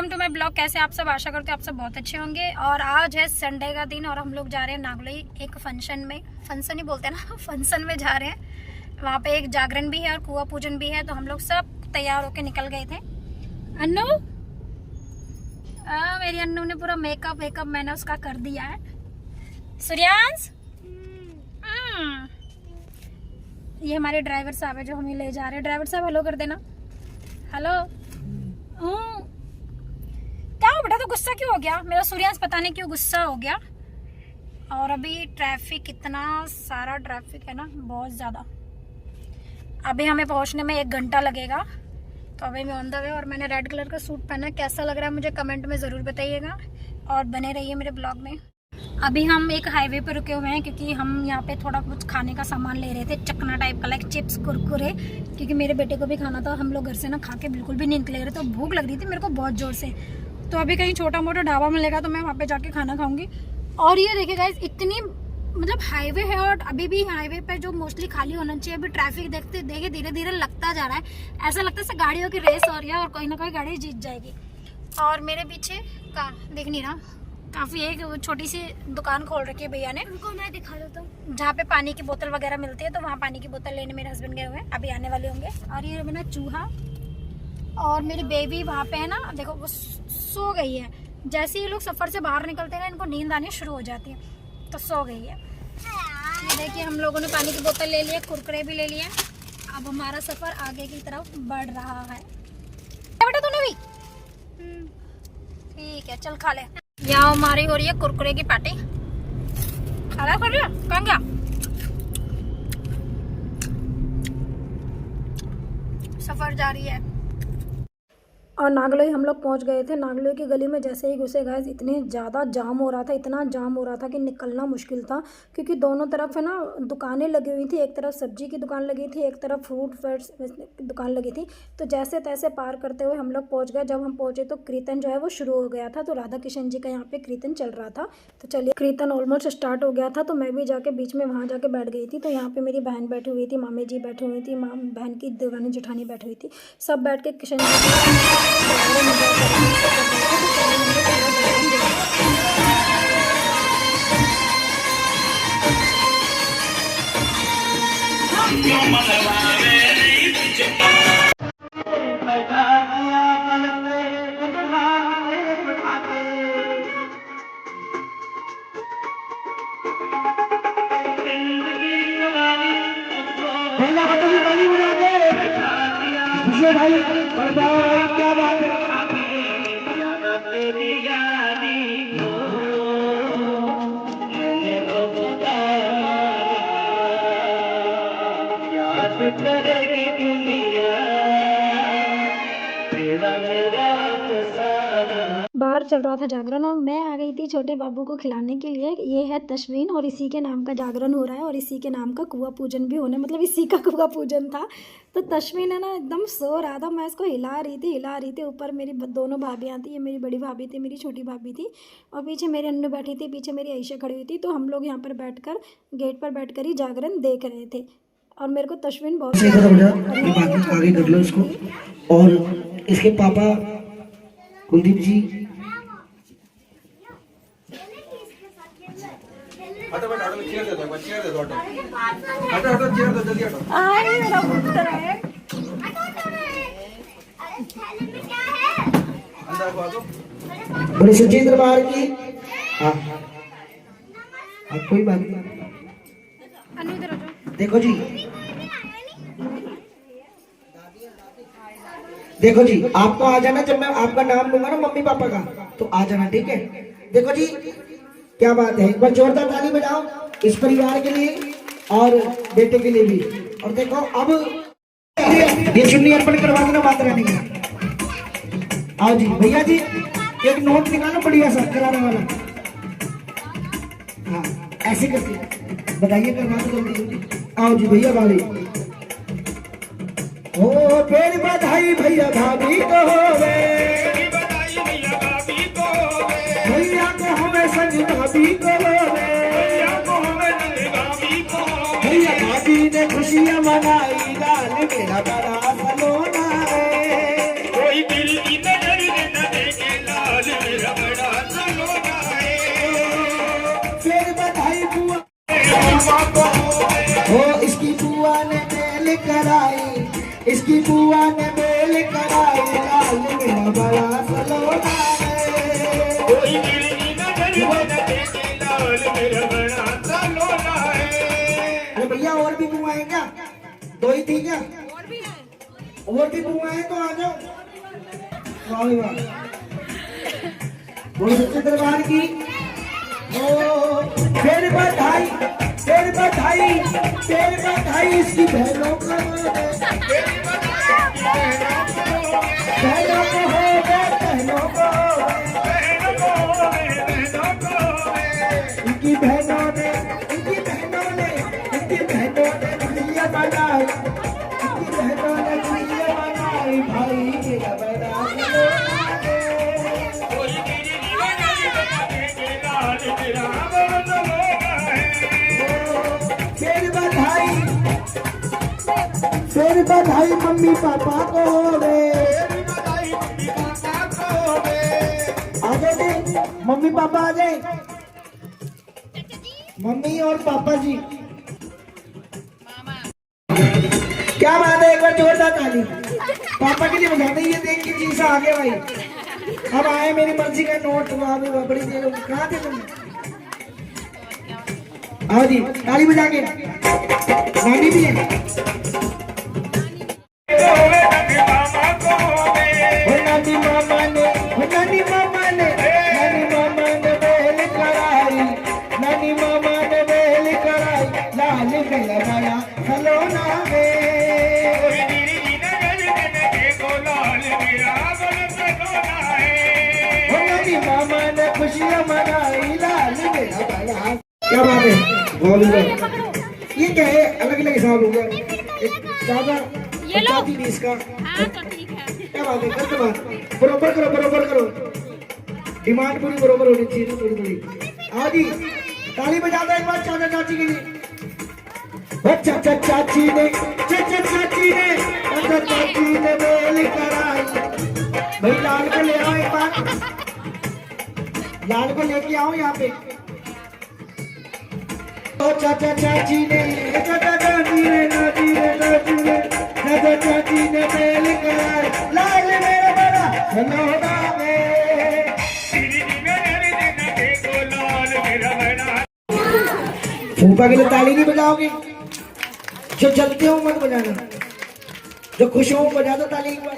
Welcome to my blog. कैसे आप सब? आशा करते हैं आप सब बहुत अच्छे होंगे। और आज है संडे का दिन और हम लोग जा रहे हैं नागलोई एक फंक्शन में। फंक्शन ही बोलते हैं ना, फंक्शन में जा रहे हैं। वहाँ पे एक जागरण भी है और कुआं पूजन भी है, तो हम लोग सब तैयार होके निकल गए थे। अन्नू, मेरी अन्नू ने पूरा मेकअप मैंने उसका कर दिया है। सूर्यांश, ये हमारे ड्राइवर साहब है जो हमें ले जा रहे हैं। ड्राइवर साहब हेलो कर देना। हेलो। क्या हो बेटा, तो गुस्सा क्यों हो गया? मेरा सूर्यांश पता नहीं क्यों गुस्सा हो गया। और अभी ट्रैफिक, इतना सारा ट्रैफिक है ना, बहुत ज़्यादा। अभी हमें पहुंचने में 1 घंटा लगेगा। तो अभी मैं ऑन द वे, और मैंने रेड कलर का सूट पहना। कैसा लग रहा है मुझे कमेंट में ज़रूर बताइएगा और बने रहिए मेरे ब्लॉग में। अभी हम एक हाईवे पे रुके हुए हैं क्योंकि हम यहाँ पे थोड़ा कुछ खाने का सामान ले रहे थे, चकना टाइप का, लाइक चिप्स कुरकुरे, क्योंकि मेरे बेटे को भी खाना था। हम लोग घर से ना खा के बिल्कुल भी नहीं निकले रहे, तो भूख लग रही थी मेरे को बहुत ज़ोर से। तो अभी कहीं छोटा मोटा ढाबा मिलेगा तो मैं वहाँ पे जाके खाना खाऊंगी। और ये देखिए गाइस, इतनी मतलब हाईवे है और अभी भी हाईवे पे जो मोस्टली खाली होना चाहिए, अभी ट्रैफिक देखते देखे धीरे धीरे लगता जा रहा है। ऐसा लगता है गाड़ियों की रेस हो रही है और कोई ना कोई गाड़ी जीत जाएगी। और मेरे पीछे का देख नहीं रहा, काफी एक छोटी सी दुकान खोल रखी है भैया ने, उनको मैं दिखा देता हूँ, जहाँ पे पानी की बोतल वगैरह मिलती है। तो वहाँ पानी की बोतल लेने मेरे हस्बैंड गए हुए हैं, अभी आने वाले होंगे। और ये मेरा चूहा और मेरी बेबी वहाँ पे है ना, देखो वो सो गई है। जैसे ही लोग सफर से बाहर निकलते हैं ना, इनको नींद आनी शुरू हो जाती है, तो सो गई है। ये देखिए, हम लोगों ने पानी की बोतल ले ली है, कुरकुरे भी ले लिए। अब हमारा सफर आगे की तरफ बढ़ रहा है। बेटा तूने भी? ठीक है, चल खा ले। यहाँ हमारी हो रही है कुरकुरे की पार्टी। खाना खा लिया? कहाँ गया? सफर जारी है। और नागलोई हम लोग पहुंच गए थे। नागलोई की गली में जैसे ही घुसे गए, इतने ज़्यादा जाम हो रहा था, इतना जाम हो रहा था कि निकलना मुश्किल था। क्योंकि दोनों तरफ है ना दुकानें लगी हुई थी। एक तरफ सब्जी की दुकान लगी थी, एक तरफ फ्रूट फ्रूट्स की दुकान लगी थी। तो जैसे तैसे पार करते हुए हम लोग पहुँच गए। जब हम पहुँचे तो कीर्तन जो है वो शुरू हो गया था। तो राधा किशन जी का यहाँ पे कीर्तन चल रहा था। तो चलिए, कीर्तन ऑलमोस्ट स्टार्ट हो गया था। तो मैं भी जाके बीच में वहाँ जाके बैठ गई थी। तो यहाँ पे मेरी बहन बैठी हुई थी, मामी जी बैठी हुई थी, बहन की देवानी जेठानी बैठी हुई थी। सब बैठ के किशन जी भाई क्या बात है? बाहर चल रहा था जागरण और मैं आ गई थी छोटे बाबू को खिलाने के लिए। ये है तश्वीन और इसी के नाम का जागरण हो रहा है और इसी के नाम का कुआं पूजन भी होना, मतलब इसी का कुआं पूजन था। तो तश्वीन है ना एकदम सो रहा था, मैं इसको हिला रही थी। ऊपर मेरी दोनों भाभियाँ थी, ये मेरी बड़ी भाभी थी, मेरी छोटी भाभी थी, और पीछे मेरी अन्नू बैठी थी, पीछे मेरी आयशा खड़ी हुई थी। तो हम लोग यहाँ पर बैठकर गेट पर बैठकर ही जागरण देख रहे थे। और मेरे को तश्वीन बहुत आगे कर लो इसको। और इसके पापा कुलदीप जी, हटो बेटा, हटो, चेयर दे दो, चेयर दे दो, हटो हटो, चेयर दो, जल्दी हटो। आई मेरा पुत्र है। अंदर को आ दो। बड़े सच्चे दरबार की। हाँ कोई बात नहीं। अन्नू इधर आ जाओ। देखो जी, आपको आ जाना। जब मैं आपका नाम लूंगा ना मम्मी पापा का, तो आ जाना, ठीक है? देखो जी, क्या बात है। एक बार जोरदार ताली बजाओ इस परिवार के लिए और बेटे के लिए भी। और देखो, अब ये चुन्नी अर्पण करवा देना माता रानी का। आओ जी भैया जी, एक नोट निकालो बढ़िया सा कराने वाला। हाँ ऐसे करके बताइए, करवा दो जल्दी। आओ जी भैया भाभी। ओ फिर बधाई भैया भाभी को होवे, भैया को हमें संग भाभी को होवे, भैया भाभी ने खुशियां मनाई, लाल मेरा बड़ा सलोना है। कोई दिल की नजर न देखे हो इसकी बुआ ने मेल कराई, इसकी बुआ ने मेल कराई, लाल मेरा बड़ा सलोना है। कोई गिरनी न गली न देखे लाल मेरा बड़ा सलोना है। अरे भैया और भी बुआ है क्या? दो ही थी क्या? और भी बुआ है तो आ जाओ। वाह वाह, बोलो सच्चे दरबार की। ओ फिर बधाई, फिर बधाई, फिर बधाई इसकी बहनों को, बहनों को हो गए, बहनों को, इनकी बहनों ने, इनकी बहनों ने, इनकी बहनों ने गुड़िया बनाई, इनकी बहनों ने गुड़िया बनाई, भाई मेरा बड़ा कोई गिरनी न गली न देखे लाल मेरा बड़ा सलोना है। फिर बधाई, फिर बधाई मम्मी पापा को रे, आ जाए मम्मी पापा आ जाए, मम्मी और पापा जी। क्या बात है, एक बार जोरदार ताली पापा के लिए बजाते। ये देख के चीज आ गया भाई, अब आए मेरी मर्जी का नोट। वहां पे बड़ी देर कहाँ थे तुम? आओ जी ताली बजा के। नानी भी है, नानी मामा ने, नानी मामा ने, नानी मामा ने बेल कराई, नानी मामा ने बेल कराई, लाल मेरा बड़ा सलोना है। कोई गिरनी न गली न देखो लाल मेरा बड़ा सलोना है। नानी मामा ने खुशियाँ मनाई, लाल मेरा बड़ा। क्या बात है, वॉलीबॉल ये क्या है? अलग अलग हिसाब हो गया, एक ज्यादा पंचायती नहीं इसका। क्या बात है, गलत बात, बरोबर करो, बरोबर करो, डिमांड पूरी बरोबर होनी चाहिए ना, थोड़ी थोड़ी। आओ जी ताली बजा दो एक बार चाचा चाची के लिए। चाचा चाची ने, चाचा चाची ने, चाचा चाची ने बेल कराई। भाई लाल को ले आओ एक बार, लाल को लेके आओ यहाँ पे। चाचा चाची ने, चाचा चाची ने, नाची ने, नाची ने, चाचा चाची ने बेल कराई, लाल मेरा बड़ा सलोना है। गिरनी न गली न देखो लाल मेरा बड़ा। फूफा के लिए ताली नहीं बजाओगे? जो जलते हो मत बजाना, जो खुश हो बजा दो ताली एक बार।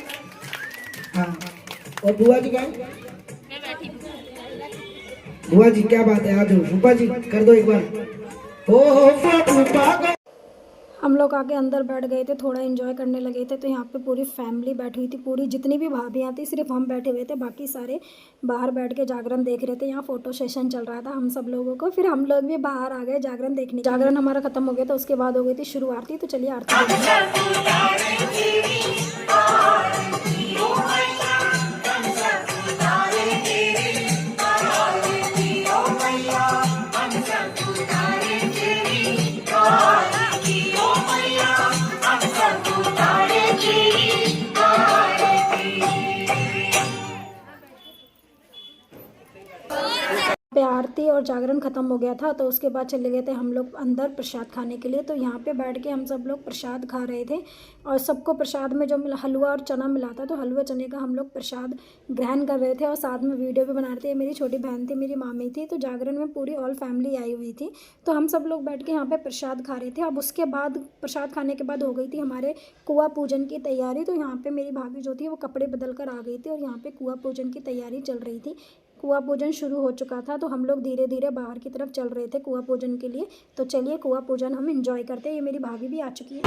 हाँ, और बुआ जी का, बुआ जी क्या बात है, आ जाओ फूफा जी कर दो एक बार। ओ फूफा को हम लोग आके अंदर बैठ गए थे, थोड़ा एंजॉय करने लगे थे। तो यहाँ पे पूरी फैमिली बैठी हुई थी, पूरी जितनी भी भाभियाँ थी, सिर्फ हम बैठे हुए थे, बाकी सारे बाहर बैठ के जागरण देख रहे थे। यहाँ फोटो सेशन चल रहा था हम सब लोगों को, फिर हम लोग भी बाहर आ गए जागरण देखने। जागरण हमारा खत्म हो गया था, उसके बाद हो गई थी शुरू आरती। तो चलिए आरती पे आरती और जागरण ख़त्म हो गया था। तो उसके बाद चले गए थे हम लोग अंदर प्रसाद खाने के लिए। तो यहाँ पे बैठ के हम सब लोग प्रसाद खा रहे थे, और सबको प्रसाद में जो मिला हलवा और चना मिला था, तो हलवा चने का हम लोग प्रसाद ग्रहण कर रहे थे, और साथ में वीडियो भी बना रहे थे। मेरी छोटी बहन थी, मेरी मामी थी, तो जागरण में पूरी ऑल फैमिली आई हुई थी। तो हम सब लोग बैठ के यहाँ पर प्रसाद खा रहे थे। अब उसके बाद प्रसाद खाने के बाद हो गई थी हमारे कुआँ पूजन की तैयारी। तो यहाँ पर मेरी भाभी जो थी वो कपड़े बदल कर आ गई थी, और यहाँ पर कुआँ पूजन की तैयारी चल रही थी। कुआँ पूजन शुरू हो चुका था, तो हम लोग धीरे धीरे बाहर की तरफ चल रहे थे कुआँ पूजन के लिए। तो चलिए कुआँ पूजन हम एंजॉय करते हैं। ये मेरी भाभी भी आ चुकी है।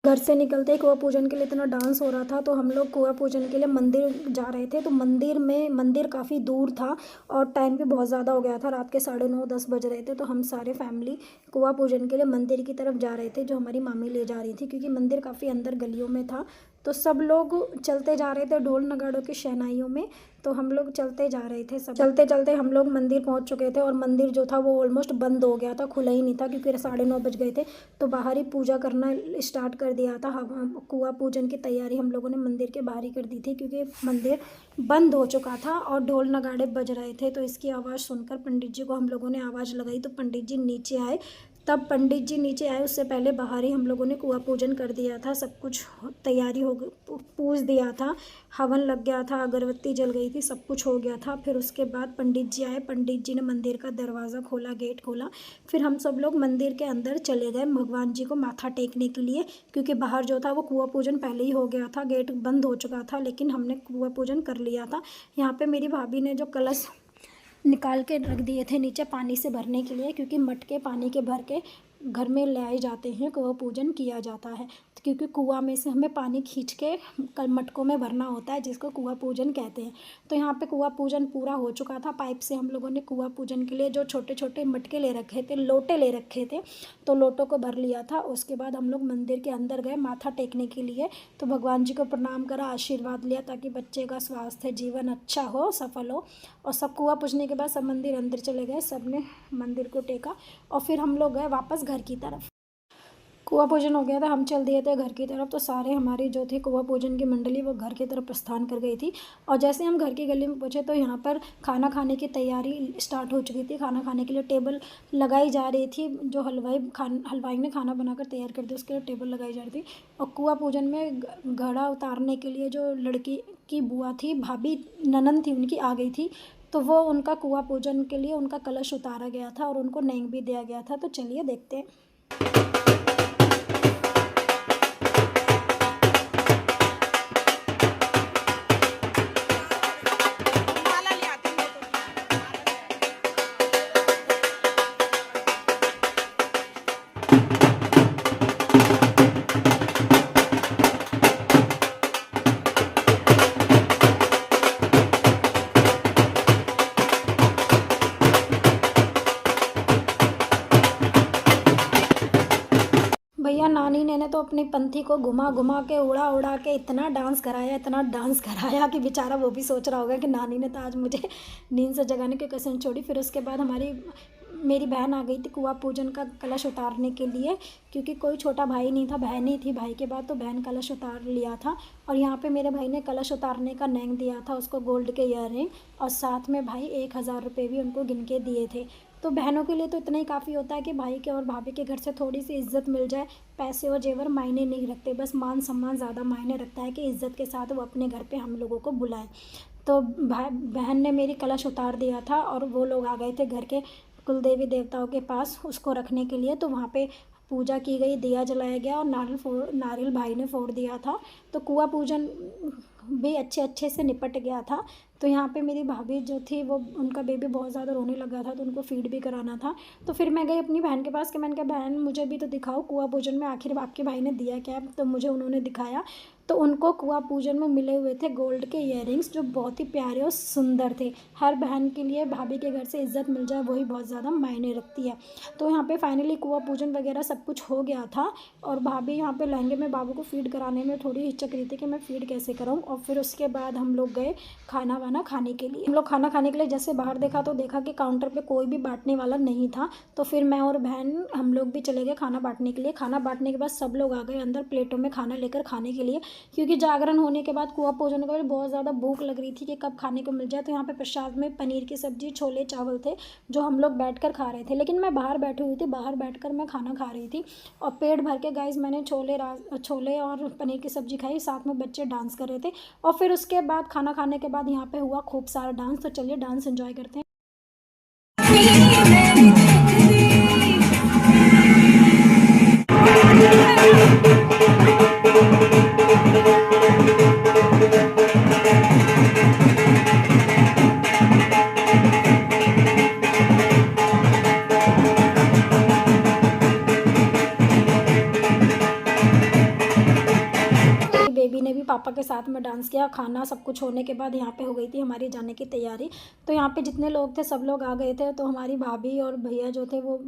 घर से निकलते ही कुआं पूजन के लिए इतना डांस हो रहा था, तो हम लोग कुआं पूजन के लिए मंदिर जा रहे थे। तो मंदिर काफ़ी दूर था और टाइम भी बहुत ज़्यादा हो गया था, रात के 9:30-10 बज रहे थे। तो हम सारे फैमिली कुआं पूजन के लिए मंदिर की तरफ जा रहे थे, जो हमारी मामी ले जा रही थी, क्योंकि मंदिर काफ़ी अंदर गलियों में था। तो सब लोग चलते जा रहे थे ढोल नगाड़ों की शहनाइयों में। तो हम लोग चलते जा रहे थे, सब चलते चलते हम लोग मंदिर पहुंच चुके थे और मंदिर जो था वो ऑलमोस्ट बंद हो गया था, खुला ही नहीं था, क्योंकि 9:30 बज गए थे। तो बाहर ही पूजा करना स्टार्ट कर दिया था। कुआं पूजन की तैयारी हम लोगों ने मंदिर के बाहर ही कर दी थी, क्योंकि मंदिर बंद हो चुका था और ढोल नगाड़े बज रहे थे। तो इसकी आवाज़ सुनकर पंडित जी को हम लोगों ने आवाज़ लगाई, तो पंडित जी नीचे आए। तब पंडित जी नीचे आए, उससे पहले बाहर ही हम लोगों ने कुआं पूजन कर दिया था, सब कुछ तैयारी हो गई, पूज दिया था, हवन लग गया था, अगरबत्ती जल गई थी, सब कुछ हो गया था। फिर उसके बाद पंडित जी आए, पंडित जी ने मंदिर का दरवाज़ा खोला, गेट खोला। फिर हम सब लोग मंदिर के अंदर चले गए भगवान जी को माथा टेकने के लिए, क्योंकि बाहर जो था वो कुआं पूजन पहले ही हो गया था, गेट बंद हो चुका था, लेकिन हमने कुआं पूजन कर लिया था। यहाँ पर मेरी भाभी ने जो कलश निकाल के रख दिए थे नीचे पानी से भरने के लिए, क्योंकि मटके पानी के भर के घर में ले आए जाते हैं, कुआं पूजन किया जाता है। क्योंकि कुआं में से हमें पानी खींच के मटकों में भरना होता है, जिसको कुआं पूजन कहते हैं। तो यहाँ पे कुआं पूजन पूरा हो चुका था। पाइप से हम लोगों ने कुआं पूजन के लिए जो छोटे छोटे मटके ले रखे थे, लोटे ले रखे थे, तो लोटों को भर लिया था। उसके बाद हम लोग मंदिर के अंदर गए माथा टेकने के लिए। तो भगवान जी को प्रणाम करा, आशीर्वाद लिया, ताकि बच्चे का स्वास्थ्य जीवन अच्छा हो, सफल हो। और सब कुआं पूजने के बाद सब मंदिर अंदर चले गए, सब ने मंदिर को टेका और फिर हम लोग गए वापस घर की तरफ। कुआं पूजन हो गया था, हम चल दिए थे घर की तरफ। तो सारे हमारी जो थी कुआं पूजन की मंडली वो घर की तरफ प्रस्थान कर गई थी। और जैसे हम घर की गली में पहुँचे तो यहाँ पर खाना खाने की तैयारी स्टार्ट हो चुकी थी। खाना खाने के लिए टेबल लगाई जा रही थी, जो हलवाई ने खाना बनाकर तैयार कर दिया, उसके लिए टेबल लगाई जा रही थी। और कुआं पूजन में घड़ा उतारने के लिए जो लड़की की बुआ थी, भाभी ननद थी उनकी, आ गई थी। तो वो उनका कुआं पूजन के लिए उनका कलश उतारा गया था और उनको नेंग भी दिया गया था। तो चलिए देखते हैं। भैया नानी ने तो अपनी पंथी को घुमा घुमा के उड़ा उड़ा के इतना डांस कराया कि बेचारा वो भी सोच रहा होगा कि नानी ने तो आज मुझे नींद से जगाने की कसम छोड़ी। फिर उसके बाद मेरी बहन आ गई थी कुआं पूजन का कलश उतारने के लिए, क्योंकि कोई छोटा भाई नहीं था, बहन ही थी भाई के बाद। तो बहन कलश उतार लिया था और यहाँ पे मेरे भाई ने कलश उतारने का नेंग दिया था उसको, गोल्ड के ईयररिंग, और साथ में भाई 1000 रुपये भी उनको गिन के दिए थे। तो बहनों के लिए तो इतना ही काफ़ी होता है कि भाई के और भाभी के घर से थोड़ी सी इज्जत मिल जाए। पैसे और जेवर मायने नहीं रखते, बस मान सम्मान ज़्यादा मायने रखता है कि इज्जत के साथ वो अपने घर पे हम लोगों को बुलाए। तो बहन ने मेरी कलश उतार दिया था और वो लोग आ गए थे घर के कुल देवी देवताओं के पास उसको रखने के लिए। तो वहाँ पे पूजा की गई, दिया जलाया गया और नारियल भाई ने फोड़ दिया था। तो कुआं पूजन भी अच्छे से निपट गया था। तो यहाँ पे मेरी भाभी जो थी वो, उनका बेबी बहुत ज़्यादा रोने लगा था, तो उनको फीड भी कराना था। तो फिर मैं गई अपनी बहन के पास कि मैंने कहा बहन मुझे भी तो दिखाओ कुआं पूजन में आखिर आपके भाई ने दिया क्या। तो मुझे उन्होंने दिखाया। तो उनको कुआं पूजन में मिले हुए थे गोल्ड के ईयररिंग्स, जो बहुत ही प्यारे और सुंदर थे। हर बहन के लिए भाभी के घर से इज्जत मिल जाए वही बहुत ज़्यादा मायने रखती है। तो यहाँ पे फाइनली कुआं पूजन वगैरह सब कुछ हो गया था और भाभी यहाँ पे लहंगे में बाबू को फीड कराने में थोड़ी हिचक रही थी कि मैं फ़ीड कैसे कराऊँ। और फिर उसके बाद हम लोग गए खाना वाना खाने के लिए। हम लोग खाना खाने के लिए जैसे बाहर देखा तो देखा कि काउंटर पे कोई भी बांटने वाला नहीं था। तो फिर मैं और बहन हम लोग भी चले गए खाना बांटने के लिए। खाना बांटने के बाद सब लोग आ गए अंदर प्लेटों में खाना लेकर खाने के लिए, क्योंकि जागरण होने के बाद कुआं पूजन के बाद बहुत ज़्यादा भूख लग रही थी कि कब खाने को मिल जाए। तो यहाँ पे प्रसाद में पनीर की सब्जी, छोले चावल थे जो हम लोग बैठकर खा रहे थे। लेकिन मैं बाहर बैठी हुई थी, बाहर बैठकर मैं खाना खा रही थी और पेट भर के गाइस मैंने छोले और पनीर की सब्जी खाई। साथ में बच्चे डांस कर रहे थे और फिर उसके बाद खाना खाने के बाद यहाँ पे हुआ खूब सारा डांस। तो चलिए डांस एंजॉय करते हैं। पापा के साथ में डांस किया। खाना सब कुछ होने के बाद यहाँ पे हो गई थी हमारी जाने की तैयारी। तो यहाँ पे जितने लोग थे सब लोग आ गए थे। तो हमारी भाभी और भैया जो थे वो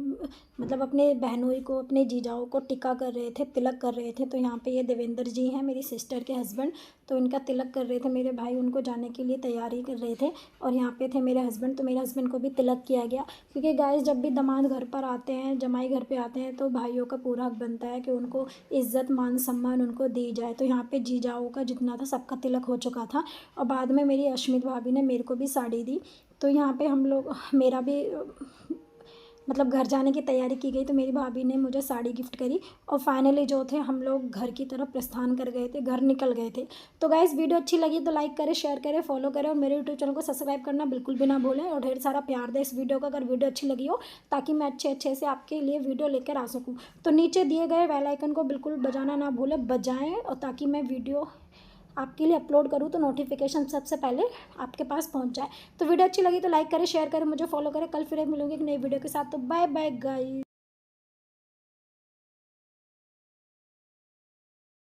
मतलब अपने बहनोई को, अपने जीजाओं को टिक्का कर रहे थे, तिलक कर रहे थे। तो यहाँ पे ये देवेंद्र जी हैं, मेरी सिस्टर के हस्बैंड, तो इनका तिलक कर रहे थे। मेरे भाई उनको जाने के लिए तैयारी कर रहे थे और यहाँ पे थे मेरे हस्बैंड। तो मेरे हस्बैंड को भी तिलक किया गया, क्योंकि गाइस जब भी दामाद घर पर आते हैं, जमाई घर पे आते हैं, तो भाइयों का पूरा हक बनता है कि उनको इज्जत मान सम्मान उनको दी जाए। तो यहाँ पे जीजाओं का जितना था सबका तिलक हो चुका था और बाद में मेरी अश्मित भाभी ने मेरे को भी साड़ी दी। तो यहाँ पे हम लोग, मेरा भी मतलब घर जाने की तैयारी की गई, तो मेरी भाभी ने मुझे साड़ी गिफ्ट करी और फाइनली जो थे हम लोग घर की तरफ प्रस्थान कर गए थे, घर निकल गए थे। तो गाइस वीडियो अच्छी लगी तो लाइक करें, शेयर करें, फॉलो करें और मेरे यूट्यूब चैनल को सब्सक्राइब करना बिल्कुल भी ना भूलें और ढेर सारा प्यार दें इस वीडियो को अगर वीडियो अच्छी लगी हो, ताकि मैं अच्छे से आपके लिए वीडियो लेकर आ सकूँ। तो नीचे दिए गए बेल आइकन को बिल्कुल बजाना ना भूलें, बजाएँ, और ताकि मैं वीडियो आपके लिए अपलोड करूँ तो नोटिफिकेशन सबसे पहले आपके पास पहुंच जाए। तो वीडियो अच्छी लगी तो लाइक करें, शेयर करें, मुझे फॉलो करें। कल फिर मिलूंगी एक नई वीडियो के साथ। तो बाय बाय गाइस।